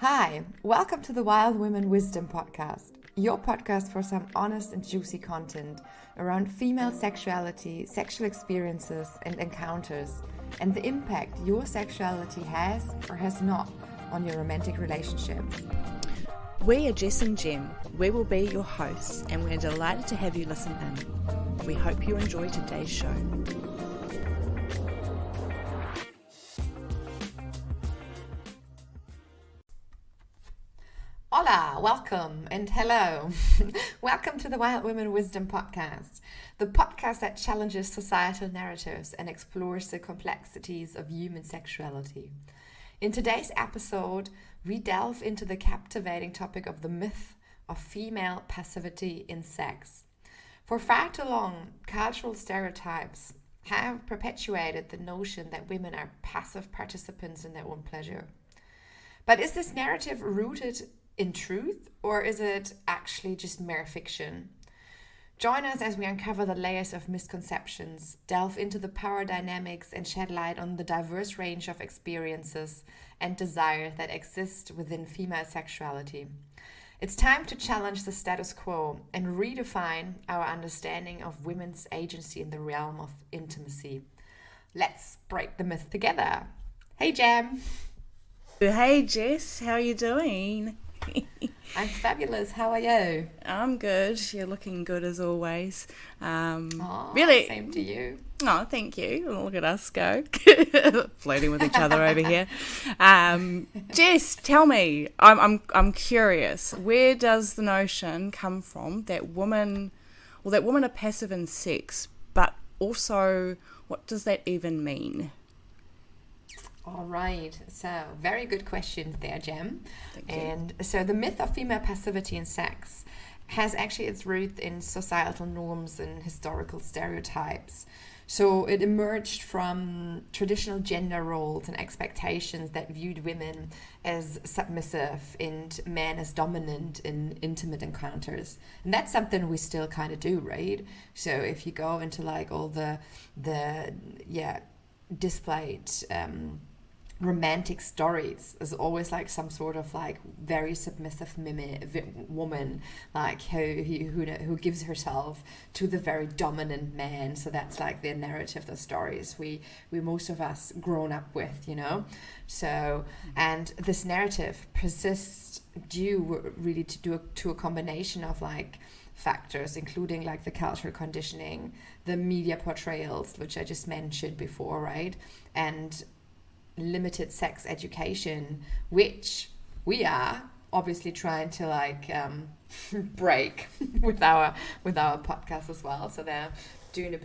Hi, welcome to the Wild Women Wisdom Podcast, your podcast for some honest and juicy content around female sexuality, sexual experiences and encounters, and the impact your sexuality has or has not on your romantic relationships. We are Jess and Jem. We will be your hosts, and we're delighted to have you listen in. We hope you enjoy today's show. Hola, welcome and hello. Welcome to the Wild Women Wisdom Podcast, the podcast that challenges societal narratives and explores the complexities of human sexuality. In today's episode, we delve into the captivating topic of the myth of female passivity in sex. For far too long, cultural stereotypes have perpetuated the notion that women are passive participants in their own pleasure. But is this narrative rooted in truth, or is it actually just mere fiction? Join us as we uncover the layers of misconceptions, delve into the power dynamics, and shed light on the diverse range of experiences and desires that exist within female sexuality. It's time to challenge the status quo and redefine our understanding of women's agency in the realm of intimacy. Let's break the myth together. Hey, Jem. Hey, Jess. How are you doing? I'm fabulous. How are you? I'm good. You're looking good as always. Really? Same to you. Oh, thank you. Look at us go. Flirting with each other over here. Jess, tell me. I'm curious. Where does the notion come from that women are passive in sex, but also what does that even mean? All right, so very good questions there, Jem. Thank you. And so the myth of female passivity in sex has actually its root in societal norms and historical stereotypes. So it emerged from traditional gender roles and expectations that viewed women as submissive and men as dominant in intimate encounters. And that's something we still kind of do, right? So if you go into like all the displayed romantic stories, is always like some sort of like very submissive woman, like who gives herself to the very dominant man. So that's like the narrative, the stories we most of us grown up with, you know. So and this narrative persists due really to a combination of like factors, including like the cultural conditioning, the media portrayals, which I just mentioned before, right? And limited sex education, which we are obviously trying to like break with our podcast as well. So they're doing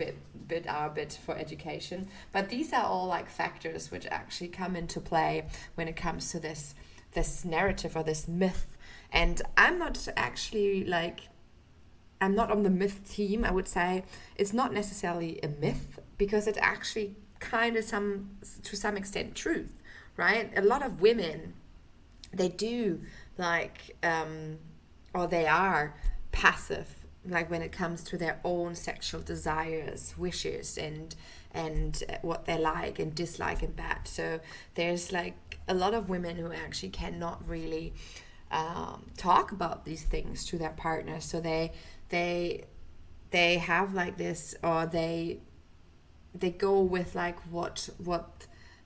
our bit for education. But these are all like factors which actually come into play when it comes to this narrative or this myth. And I'm not on the myth team. I would say it's not necessarily a myth, because it actually kind of to some extent truth, right? A lot of women, they do like or they are passive, like when it comes to their own sexual desires, wishes, and what they like and dislike in bed. So there's like a lot of women who actually cannot really talk about these things to their partners. So they have like this, or they go with like what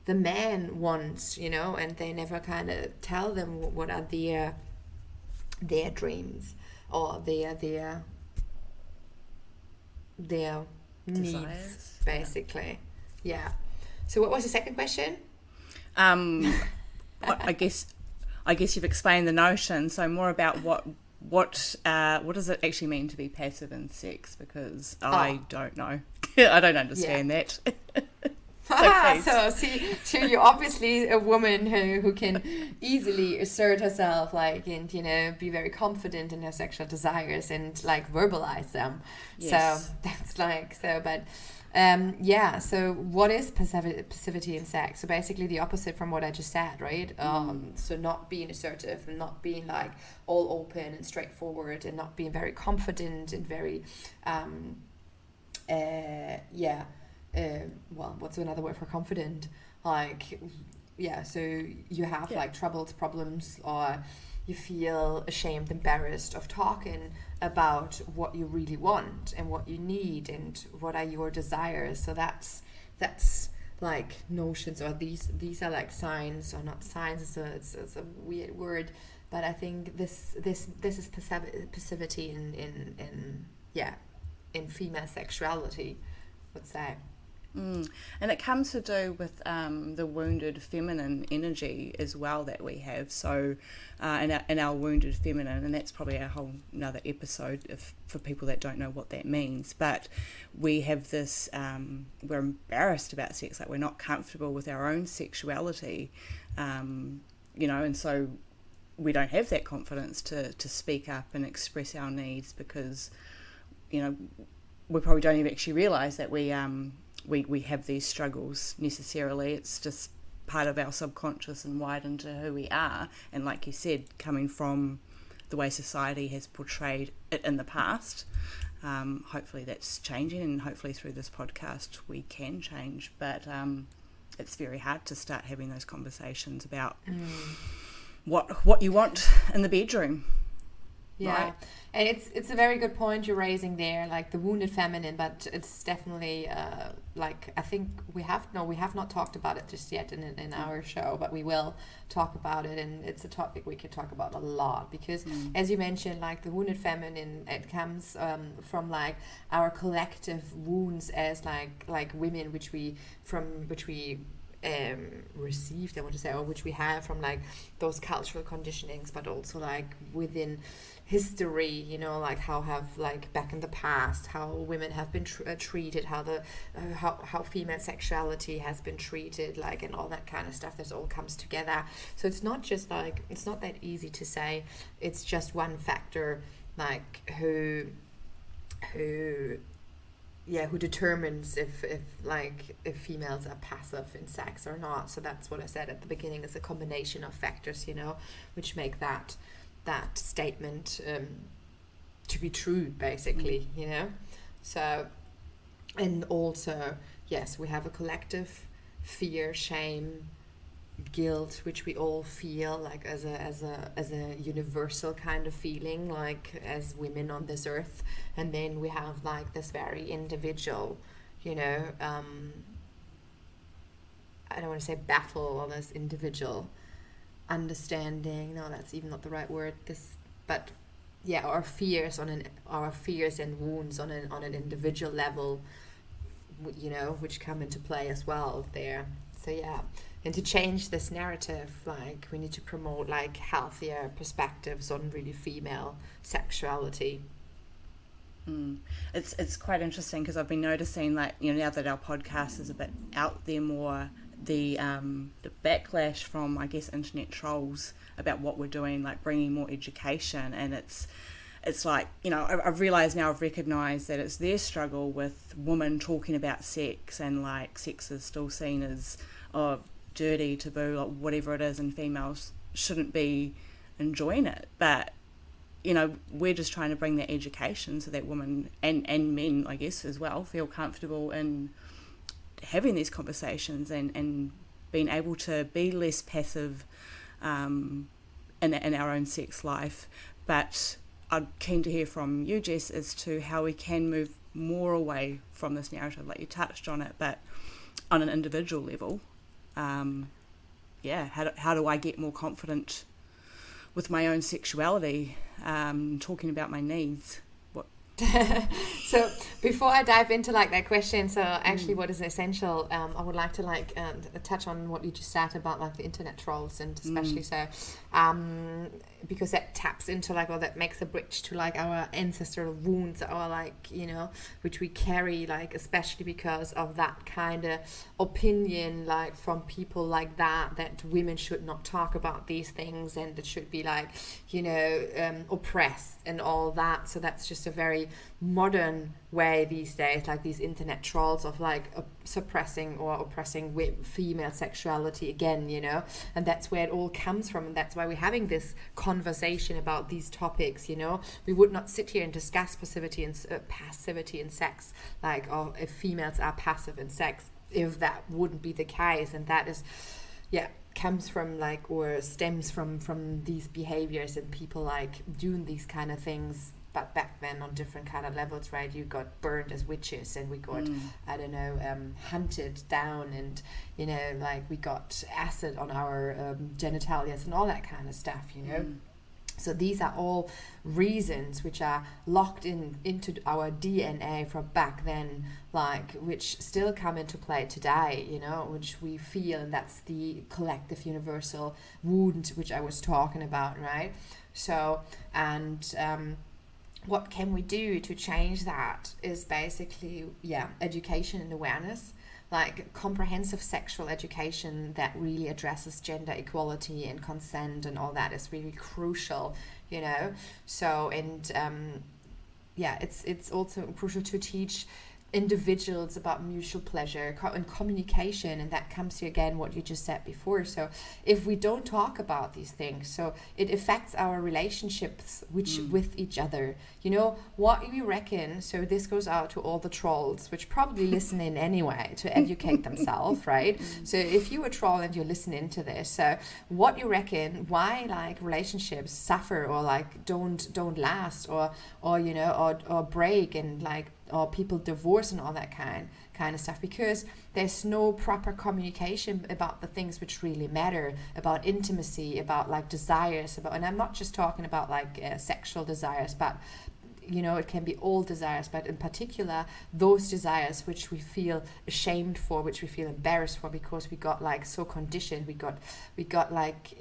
the man wants, you know, and they never kind of tell them what are their dreams or their needs, basically. Yeah. So what was the second question? I guess you've explained the notion. So more about what does it actually mean to be passive in sex? Because I don't know. I don't understand that. So you're obviously a woman who can easily assert herself, like, and you know, be very confident in her sexual desires and like verbalize them. Yes. So that's like so. But so what is passivity in sex? So basically the opposite from what I just said, right? So not being assertive and not being like all open and straightforward and not being very confident and very what's another word for confident? Like so you have Yeah. like troubles, problems, or you feel ashamed, embarrassed of talking about what you really want and what you need and what are your desires. So that's like notions, or these are like signs, or not signs. It's a weird word, but I think this is passivity in female sexuality, I would say. And it comes to do with the wounded feminine energy as well that we have. So, in our wounded feminine, and that's probably a whole another episode for people that don't know what that means. But we have this, we're embarrassed about sex, like we're not comfortable with our own sexuality, and so we don't have that confidence to speak up and express our needs because, we probably don't even actually realise that we have these struggles necessarily. It's just part of our subconscious and wired into who we are. And like you said, coming from the way society has portrayed it in the past, hopefully that's changing, and hopefully through this podcast we can change. But it's very hard to start having those conversations about what you want in the bedroom. Yeah, right? And it's a very good point you're raising there, like the wounded feminine. But it's definitely like I think we have not talked about it just yet in our show, but we will talk about it, and it's a topic we can talk about a lot because, as you mentioned, like the wounded feminine, it comes from like our collective wounds as like women, which we received, I want to say, or which we have from like those cultural conditionings, but also like within history, like how have like back in the past how women have been treated, how the how female sexuality has been treated, like, and all that kind of stuff. That all comes together. So it's not just like, it's not that easy to say it's just one factor, like who determines if females are passive in sex or not. So that's what I said at the beginning, is a combination of factors, which make that statement to be true, basically, So, and also, yes, we have a collective fear, shame, guilt, which we all feel like as a universal kind of feeling, like as women on this earth. And then we have like this very individual, I don't want to say battle, or this individual understanding, no, that's even not the right word, our fears and wounds on an individual level, which come into play as well there. So yeah, and to change this narrative, like we need to promote like healthier perspectives on really female sexuality. It's quite interesting because I've been noticing, like, now that our podcast is a bit out there more, the backlash from, I guess, internet trolls about what we're doing, like bringing more education. And it's like, I've realised now, I've recognised that it's their struggle with women talking about sex, and like sex is still seen as dirty, taboo, like whatever it is, and females shouldn't be enjoying it. But we're just trying to bring that education so that women and men, I guess, as well, feel comfortable in having these conversations and being able to be less passive in our own sex life. But I'm keen to hear from you, Jess, as to how we can move more away from this narrative, like you touched on it, but on an individual level. How do I get more confident with my own sexuality, talking about my needs? So before I dive into like that question, so actually what is essential, I would like to touch on what you just said about like the internet trolls, and especially because that taps into like, or that makes a bridge to like our ancestral wounds, or like, which we carry, like especially because of that kind of opinion, like from people like that women should not talk about these things, and it should be like, oppressed and all that. So that's just a very modern way these days, like these internet trolls of like suppressing or oppressing female sexuality again, and that's where it all comes from, and that's why we're having this conversation about these topics. We would not sit here and discuss passivity in sex, like, if females are passive in sex, if that wouldn't be the case. And that is comes from like, or stems from these behaviors and people like doing these kind of things, but back then on different kind of levels, right? You got burned as witches, and we got I don't know, hunted down, and you know, like we got acid on our genitalia and all that kind of stuff, you know. So these are all reasons which are locked into our DNA from back then, like, which still come into play today, you know, which we feel, and that's the collective universal wound which I was talking about, right? So, and what can we do to change that is basically, education and awareness, like comprehensive sexual education that really addresses gender equality and consent and all that is really crucial, you know. So, and it's also crucial to teach individuals about mutual pleasure and communication, and that comes to again what you just said before. So if we don't talk about these things, so it affects our relationships with each other, you know. What you reckon, so this goes out to all the trolls which probably listen in anyway to educate themselves, right? So if you a troll and you're listening to this, so what you reckon, why like relationships suffer or like don't last or you know, or break, and like, or people divorce and all that kind of stuff, because there's no proper communication about the things which really matter, about intimacy, about like desires, about, and I'm not just talking about like sexual desires, but you know, it can be all desires, but in particular those desires which we feel ashamed for, which we feel embarrassed for, because we got like so conditioned, we got like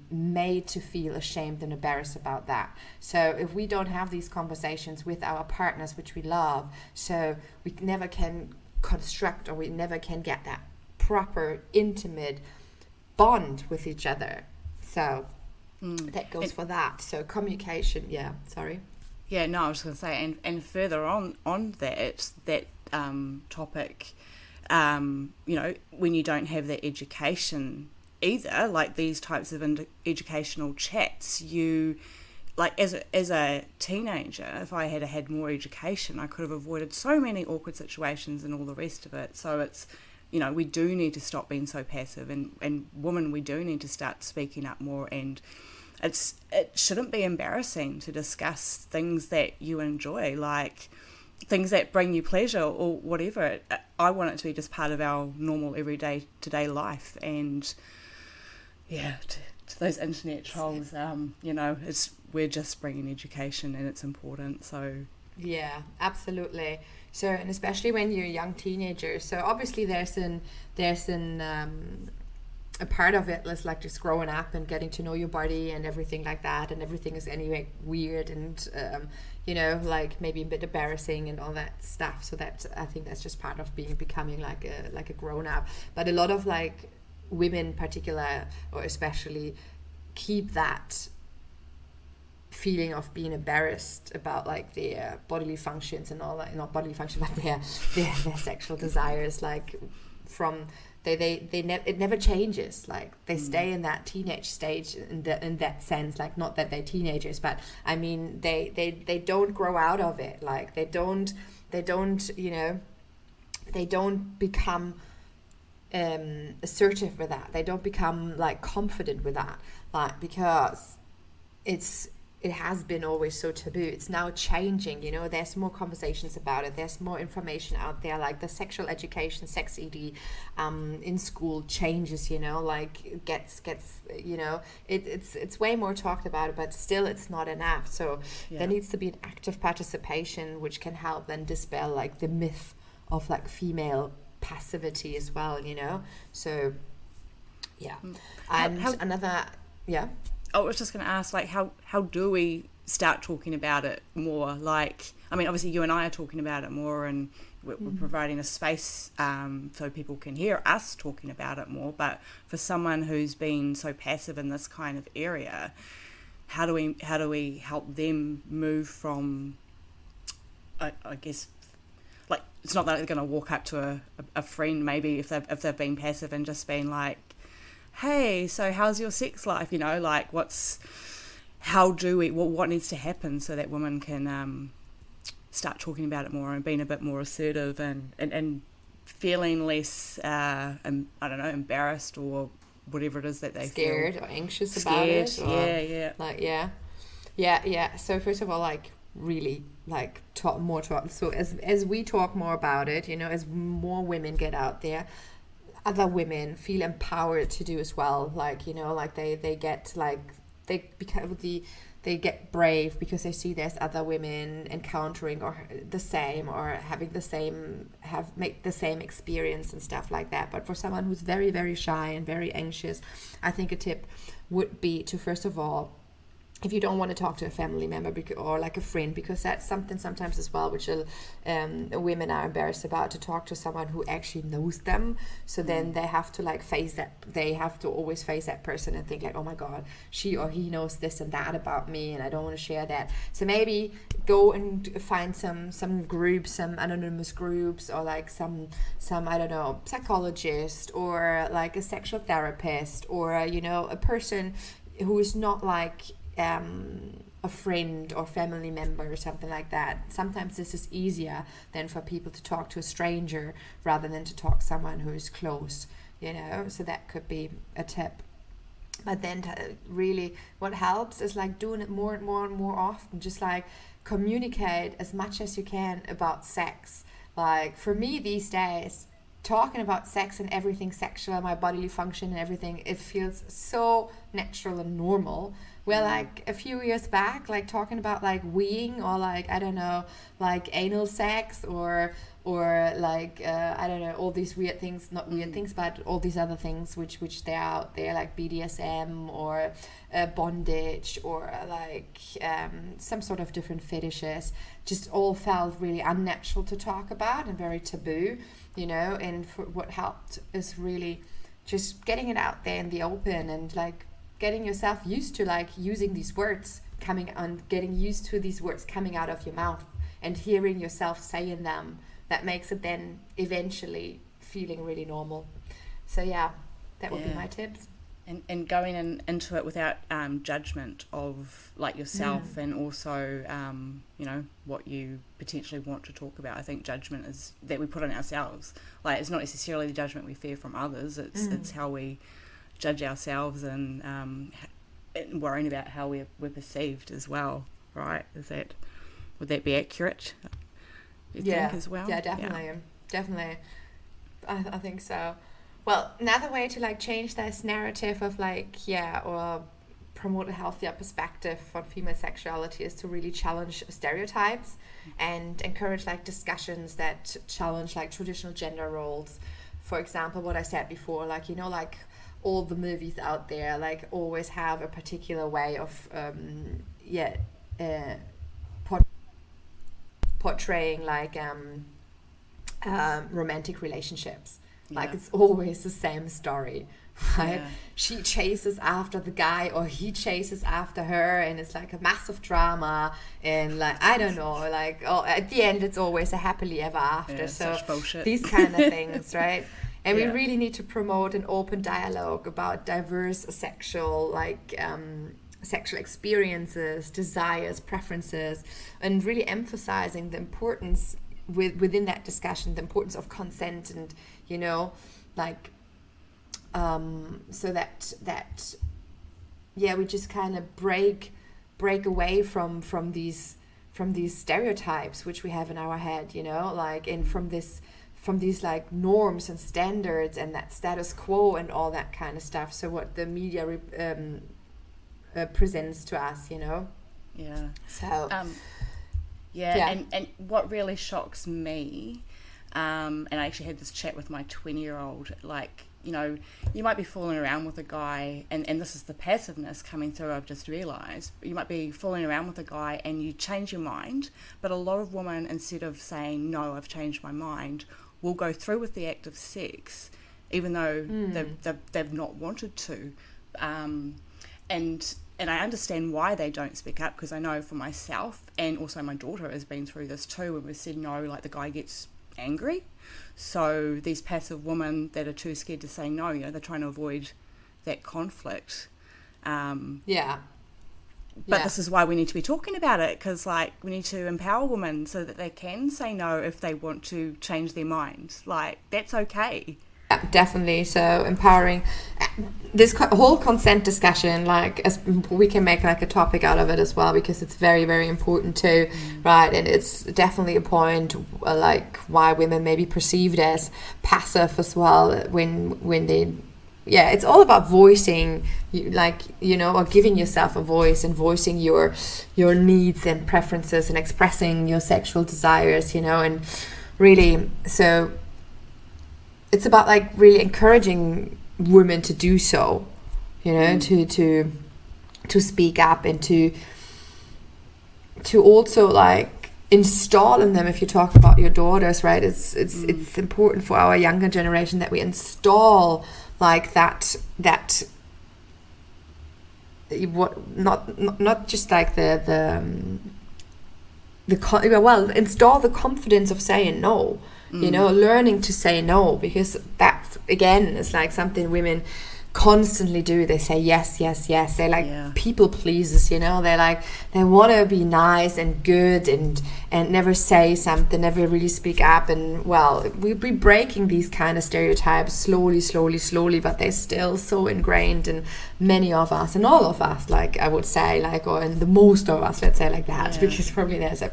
made to feel ashamed and embarrassed about that. So if we don't have these conversations with our partners which we love, so we never can construct, or we never can get that proper intimate bond with each other. So that goes for that. So communication, Yeah, no, I was going to say, and further on that topic, you know, when you don't have that education either, like these types of educational chats, you, like as a teenager, if I had had more education, I could have avoided so many awkward situations and all the rest of it. So it's, you know, we do need to stop being so passive, and women, we do need to start speaking up more, and it shouldn't be embarrassing to discuss things that you enjoy, like things that bring you pleasure or whatever. I want it to be just part of our normal everyday today life. And to those internet trolls, you know, we're just bringing education, and it's important. So yeah, absolutely. So, and especially when you're a young teenager, so obviously there's a part of it is like just growing up and getting to know your body and everything like that, and everything is anyway weird and you know, like maybe a bit embarrassing and all that stuff. So that, I think that's just part of becoming like a grown up. But a lot of like women in particular, or especially, keep that feeling of being embarrassed about like their bodily functions and all that, not bodily function, but their sexual desires, like from it never changes. Like they stay in that teenage stage in that sense, like not that they're teenagers, but I mean they don't grow out of it. Like they don't you know, they don't become assertive with that. They don't become like confident with that, like, because it has been always so taboo. It's now changing, you know. There's more conversations about it. There's more information out there, like the sexual education, sex ed in school changes, you know, like gets you know, it's way more talked about, but still it's not enough. So there needs to be an active participation, which can help then dispel like the myth of like female passivity as well, you know. So and another I was just going to ask, like, how do we start talking about it more? Like, I mean, obviously you and I are talking about it more, and we're providing a space so people can hear us talking about it more. But for someone who's been so passive in this kind of area, how do we help them move from, I guess, like, it's not that they're going to walk up to a friend maybe if they've been passive and just been like, hey, so how's your sex life? You know, like what needs to happen so that women can start talking about it more and being a bit more assertive and feeling less, I don't know, embarrassed or whatever it is that they scared feel or anxious about it. Or, yeah. Yeah. So first of all, like really like talk. So as we talk more about it, as more women get out there, other women feel empowered to do as well. Like, like they get like they get brave because they see there's other women encountering or the same or having the same make the same experience and stuff like that. But for someone who's very, very shy and very anxious, I think a tip would be to, first of all, if you don't want to talk to a family member or like a friend, because that's something sometimes as well which women are embarrassed about, to talk to someone who actually knows them. So then they have to like they have to always face that person and think like, oh my God, she or he knows this and that about me and I don't want to share that. So maybe go and find some groups, some anonymous groups, or like some I don't know, psychologist or like a sexual therapist, or a person who is not like a friend or family member or something like that. Sometimes this is easier than for people to talk to a stranger rather than to talk to someone who is close, so that could be a tip. But then really what helps is like doing it more and more and more often. Just like communicate as much as you can about sex. Like for me these days, talking about sex and everything sexual, my bodily function and everything, it feels so natural and normal. Where like a few years back, like talking about like weeing or like, I don't know, like anal sex or like I don't know, all these weird things, not weird things, but all these other things which they're out there, like BDSM or bondage or like some sort of different fetishes, just all felt really unnatural to talk about and very taboo, and for what helped is really just getting it out there in the open and like getting yourself used to like using these words getting used to these words coming out of your mouth and hearing yourself saying them. That makes it then eventually feeling really normal. So yeah, that would be my tips. And going into it without judgment of like yourself and also what you potentially want to talk about. I think judgment is that we put on ourselves. Like it's not necessarily the judgment we fear from others. It's how we judge ourselves and worrying about how we're perceived as well, right? Would that be accurate? You think as well? Yeah, definitely. I think so. Well, another way to like change this narrative of like or promote a healthier perspective on female sexuality is to really challenge stereotypes and encourage like discussions that challenge like traditional gender roles. For example, what I said before, like like all the movies out there like always have a particular way of portraying like romantic relationships. Like it's always the same story, right? She chases after the guy or he chases after her, and it's like a massive drama, and like I don't know, like at the end it's always a happily ever after. So such bullshit. These kind of things, right? And we really need to promote an open dialogue about diverse sexual experiences, desires, preferences, and really emphasizing the importance within that discussion, the importance of consent, and so that we just kind of break away from these stereotypes which we have in our head, and from these like norms and standards and that status quo and all that kind of stuff. So what the media presents to us, So and what really shocks me, and I actually had this chat with my 20-year-old, like, you might be fooling around with a guy, and this is the passiveness coming through, I've just realised. You might be fooling around with a guy and you change your mind, but a lot of women, instead of saying, no, I've changed my mind, will go through with the act of sex, even though they've not wanted to. And I understand why they don't speak up, because I know for myself, and also my daughter has been through this too, when we said no, like the guy gets angry. So these passive women that are too scared to say no, they're trying to avoid that conflict. But this is why we need to be talking about it, because like we need to empower women so that they can say no if they want to change their mind. Like that's okay. definitely. So empowering. This whole consent discussion, like, as we can make like a topic out of it as well, because it's very, very important too, right? And it's definitely a point like why women may be perceived as passive as well when they, yeah, it's all about voicing, like, you know, or giving yourself a voice and voicing your needs and preferences and expressing your sexual desires, you know, and really, so it's about like really encouraging women to do so, you know, to speak up and to also like install in them. If you talk about your daughters, right, it's important for our younger generation that we install like that what not just like install the confidence of saying no. You know, learning to say no, because that again is like something women constantly do. They say yes, yes, yes. They're like people pleasers, you know. They're like, they want to be nice and good and never say something, never really speak up. And well, we'll be breaking these kind of stereotypes slowly, but they're still so ingrained in many of us and all of us, like I would say, like, or in the most of us, let's say like that, because probably there's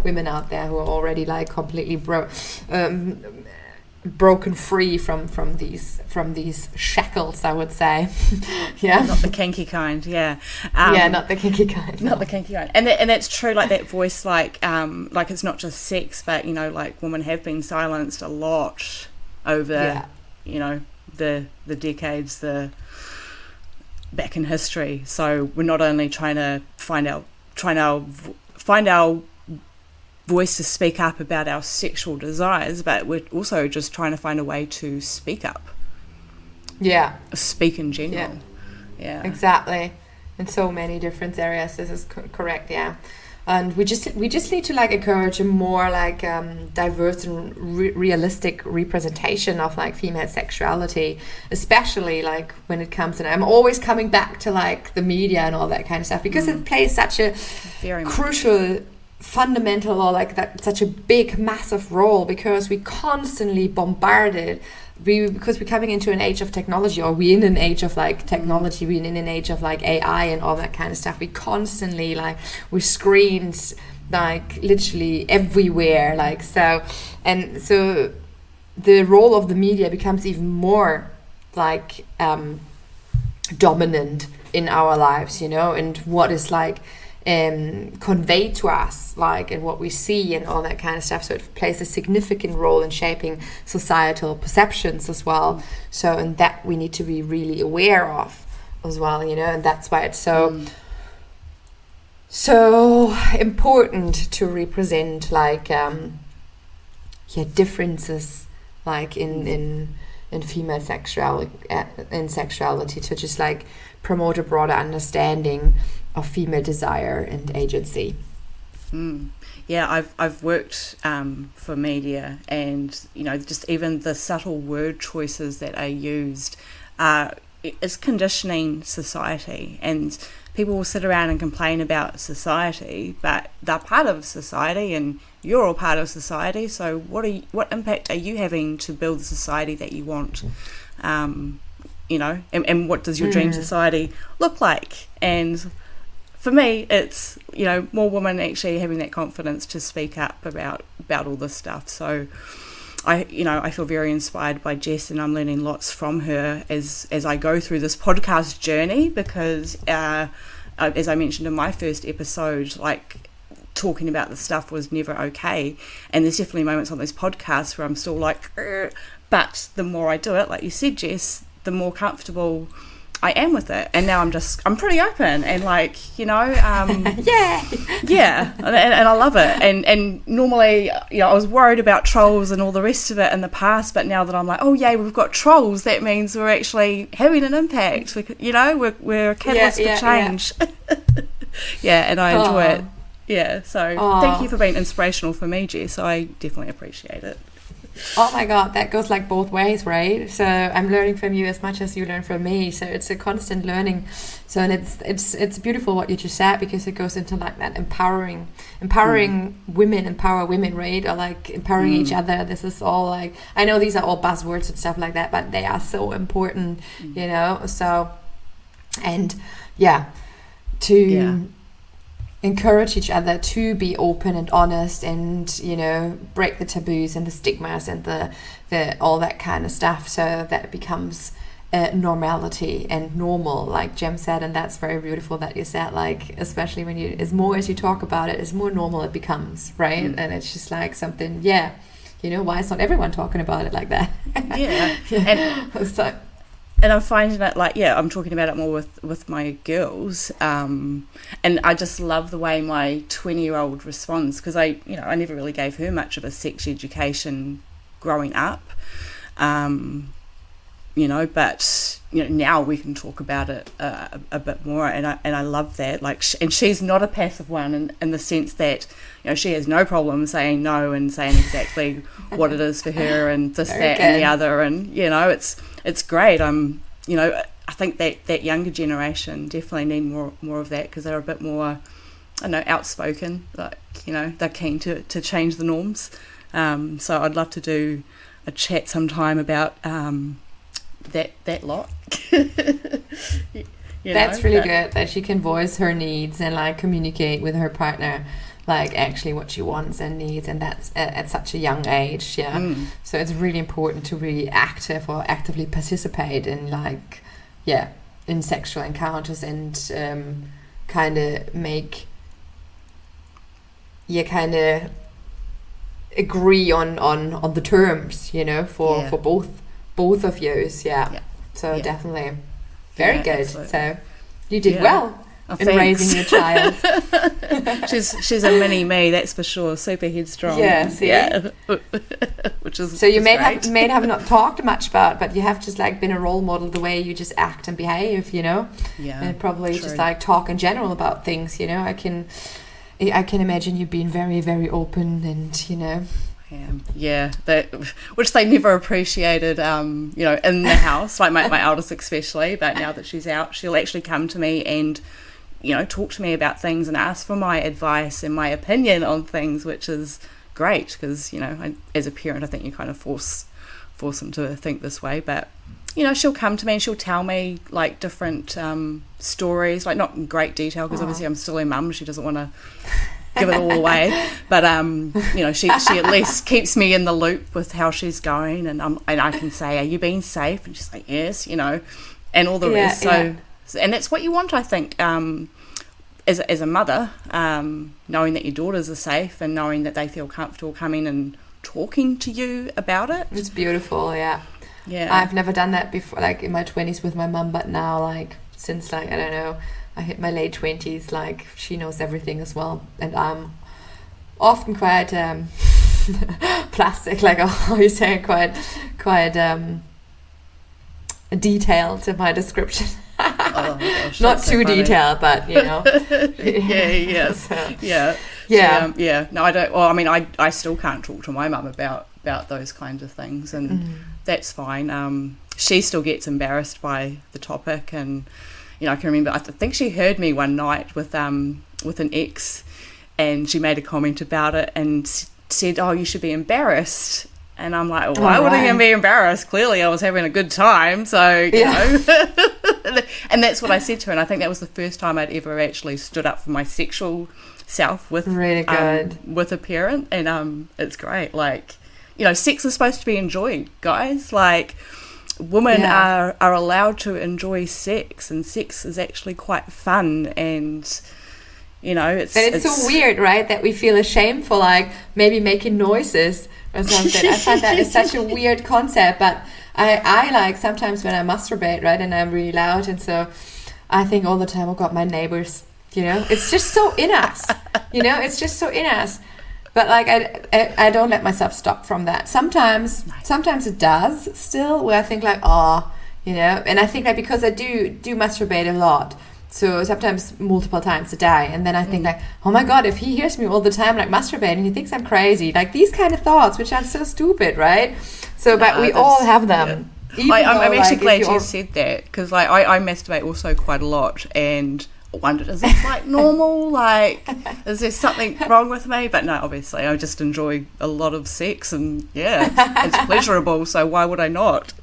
women out there who are already like completely broken free from these shackles, I would say. Not the kinky kind. Not the kinky kind. Not the kinky kind. And that's true, like that voice, like it's not just sex, but, you know, like women have been silenced a lot over you know, the decades, the back in history. So we're not only trying to find our voice to speak up about our sexual desires, but we're also just trying to find a way to speak up. Speak in general. Exactly. In so many different areas. This is correct. And we just need to like encourage a more like diverse and realistic representation of like female sexuality, especially like when it comes, and I'm always coming back to like the media and all that kind of stuff, because it plays such a crucial, fundamental, or like that, such a big, massive role, because we constantly bombarded. Because we're coming into an age of technology, or we're in an age of like technology, we're in an age of like AI and all that kind of stuff. We constantly like, with screens like literally everywhere, like, so the role of the media becomes even more like dominant in our lives, you know, and what is like conveyed to us, like, and what we see and all that kind of stuff. So it plays a significant role in shaping societal perceptions as well. So, and that we need to be really aware of as well, you know, and that's why it's so important to represent like differences like in female sexuality, to just like promote a broader understanding of female desire and agency. I've worked for media, and, you know, just even the subtle word choices that are used is conditioning society. And people will sit around and complain about society, but they're part of society, and you're all part of society. So what impact are you having to build the society that you want? You know, and what does your dream society look like? And for me, it's, you know, more women actually having that confidence to speak up about all this stuff. So I feel very inspired by Jess, and I'm learning lots from her as I go through this podcast journey, because as I mentioned in my first episode, like, talking about the stuff was never okay, and there's definitely moments on this podcast where I'm still like, but the more I do it, like you said, Jess, the more comfortable I am with it, and now I'm pretty open, and like, you know, and I love it. And normally, you know, I was worried about trolls and all the rest of it in the past, but now that I'm like, oh yay, we've got trolls, that means we're actually having an impact. We're a catalyst for change. And I enjoy it. So thank you for being inspirational for me, Jess. I definitely appreciate it. Oh my God, that goes like both ways, right? So I'm learning from you as much as you learn from me. So it's a constant learning. So, and it's beautiful what you just said, because it goes into like that empowering women, empower women, right? Or like empowering each other. This is all like, I know these are all buzzwords and stuff like that, but they are so important, you know? So, and to encourage each other to be open and honest, and you know, break the taboos and the stigmas and the all that kind of stuff, so that it becomes normality and normal, like Jem said. And that's very beautiful that you said, like, especially when you, as more as you talk about it, as more normal it becomes, right? And it's just like something, you know, why is not everyone talking about it like that? And so, and I'm finding it like, I'm talking about it more with my girls, and I just love the way my 20-year-old responds, because I never really gave her much of a sex education growing up, you know, but you know, now we can talk about it a bit more, and I love that. Like, and she's not a passive one in the sense that, you know, she has no problem saying no and saying exactly what it is for her, and this, that, and the other, and you know, it's great. You know, I think that younger generation definitely need more of that, because they're a bit more, I don't know, outspoken. Like, you know, they're keen to change the norms. So I'd love to do a chat sometime about that lot. That's really good that she can voice her needs and like communicate with her partner, like actually what she wants and needs, and that's at such a young age. So it's really important to be active or actively participate in like in sexual encounters, and kind of make agree on the terms, you know, for both of you. So definitely very good. Absolutely. So you did well in thanks. raising your child. she's a mini me, that's for sure. Super headstrong. Which is, so you may great. have not talked much about, but you have just like been a role model, the way you just act and behave, you know. And probably true. just like talk in general about things, you know. I can imagine you being very, very open, and you know. That, which they never appreciated, you know, in the house, like my eldest especially. But now that she's out, she'll actually come to me and, you know, talk to me about things and ask for my advice and my opinion on things, which is great, because, you know, as a parent, I think you kind of force them to think this way. But, you know, she'll come to me and she'll tell me like different stories, like not in great detail, because obviously I'm still her mum. She doesn't want to give it all away, but you know, she at least keeps me in the loop with how she's going, and I can say, are you being safe? And she's like, yes, you know, and all the rest. So and that's what you want, I think, as a mother, knowing that your daughters are safe and knowing that they feel comfortable coming and talking to you about it. It's beautiful. I've never done that before, like in my 20s with my mum, but now, like, since like, I don't know, I hit my late 20s, like she knows everything as well, and I'm often quite plastic, like how you say, quite detailed in my description. Oh my gosh, not so too funny. detailed, but you know. No, I don't. Well, I mean, I still can't talk to my mum about those kinds of things, and that's fine. She still gets embarrassed by the topic, and you know, I can remember, I think she heard me one night with an ex, and she made a comment about it and said, oh, you should be embarrassed. And I'm like, well, why would I be embarrassed? Clearly I was having a good time, so, you know. And that's what I said to her, and I think that was the first time I'd ever actually stood up for my sexual self with really good. With a parent, and it's great. Like, you know, sex is supposed to be enjoyed, guys. Like, women are allowed to enjoy sex, and sex is actually quite fun, and you know, it's so weird, right, that we feel ashamed for like maybe making noises or something. I find that is such a weird concept, but I like sometimes when I masturbate, right, and I'm really loud, and so I think all the time, oh God, my neighbors, you know, it's just so in us, you know, it's just so in us. But like I don't let myself stop from that. Sometimes it does still, where I think like, oh, you know, and I think that because I do masturbate a lot, So sometimes multiple times a day. And then I think like, oh my God, if he hears me all the time like masturbating, he thinks I'm crazy. Like these kind of thoughts, which are so stupid, right? So, but we all have them. Yeah. I'm actually glad you said that, because like I masturbate also quite a lot, and I wondered, is this like normal? Like, is there something wrong with me? But no, obviously, I just enjoy a lot of sex, and yeah, it's pleasurable. So why would I not?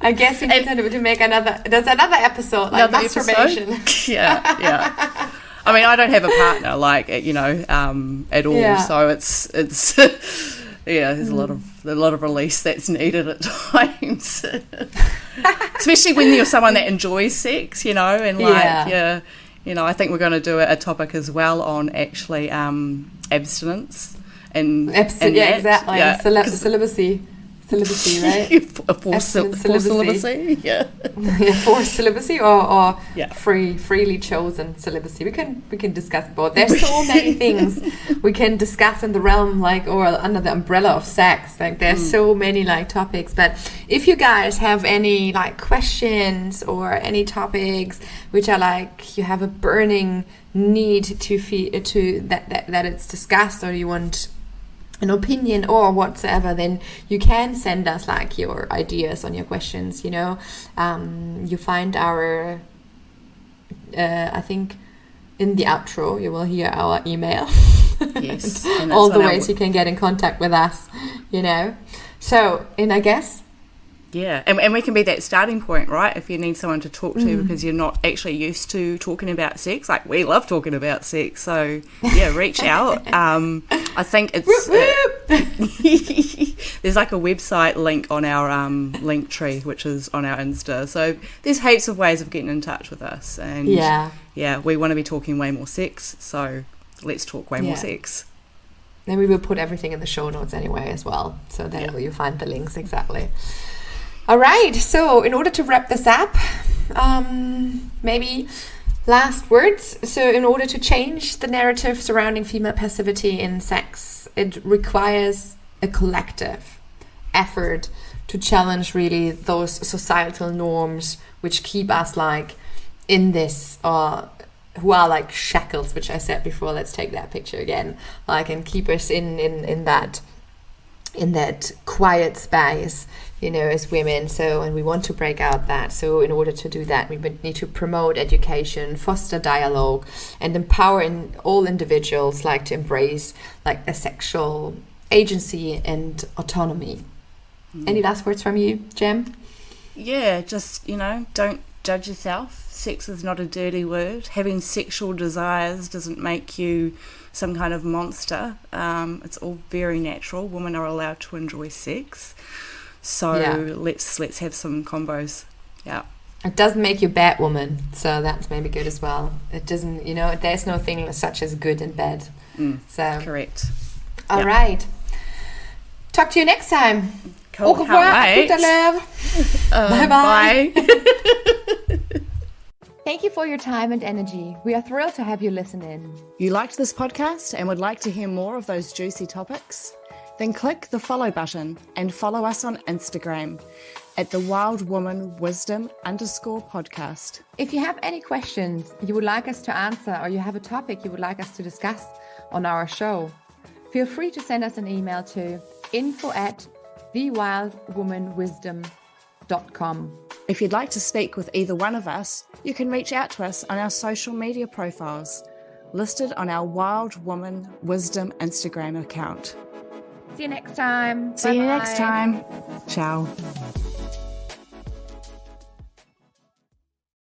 I guess we need to make there's another episode, like masturbation. Episode? Yeah. I mean, I don't have a partner, like, you know, at all. Yeah. So it's yeah, there's a lot of release that's needed at times, especially when you're someone that enjoys sex, you know, and like you know, I think we're going to do a topic as well on actually abstinence and exactly, celibacy, right? Forced celibacy, yeah. Forced celibacy or freely chosen celibacy. We can discuss both. There's so many things we can discuss in the realm, like, or under the umbrella of sex. Like, there's so many like topics. But if you guys have any like questions or any topics which are like you have a burning need to that it's discussed, or you want an opinion or whatsoever, then you can send us like your ideas on your questions, you know. You find our I think in the outro you will hear our email. Yes. All the ways you can get in contact with us, you know. So, and I guess and we can be that starting point, right? If you need someone to talk to because you're not actually used to talking about sex. Like, we love talking about sex, so yeah, reach out. I think it's there's like a website link on our link tree, which is on our Insta. So there's heaps of ways of getting in touch with us, and we want to be talking way more sex, so let's talk way more sex. Then we will put everything in the show notes anyway as well, so there will you find the links exactly. All right, so in order to wrap this up, maybe last words. So in order to change the narrative surrounding female passivity in sex, it requires a collective effort to challenge really those societal norms which keep us like in this, who are like shackles, which I said before. Let's take that picture again, like, and keep us in that quiet space, you know, as women. So, and we want to break out that. So in order to do that, we would need to promote education, foster dialogue, and empower all individuals like to embrace like a sexual agency and autonomy. Any last words from you, Jem? Yeah, just, you know, don't judge yourself. Sex is not a dirty word. Having sexual desires doesn't make you some kind of monster. It's all very natural. Women are allowed to enjoy sex. So let's have some combos. Yeah. It doesn't make you a bad woman, so that's maybe good as well. It doesn't, you know, there's no thing such as good and bad. So correct. All right. Talk to you next time. Cool. Au revoir. Bye-bye. Bye. Thank you for your time and energy. We are thrilled to have you listen in. You liked this podcast and would like to hear more of those juicy topics? Then click the follow button and follow us on Instagram at the Wild Woman Wisdom _podcast. If you have any questions you would like us to answer, or you have a topic you would like us to discuss on our show, feel free to send us an email to info@thewildwomanwisdom.com. If you'd like to speak with either one of us, you can reach out to us on our social media profiles, listed on our Wild Woman Wisdom Instagram account. See you next time. See you next time. Ciao.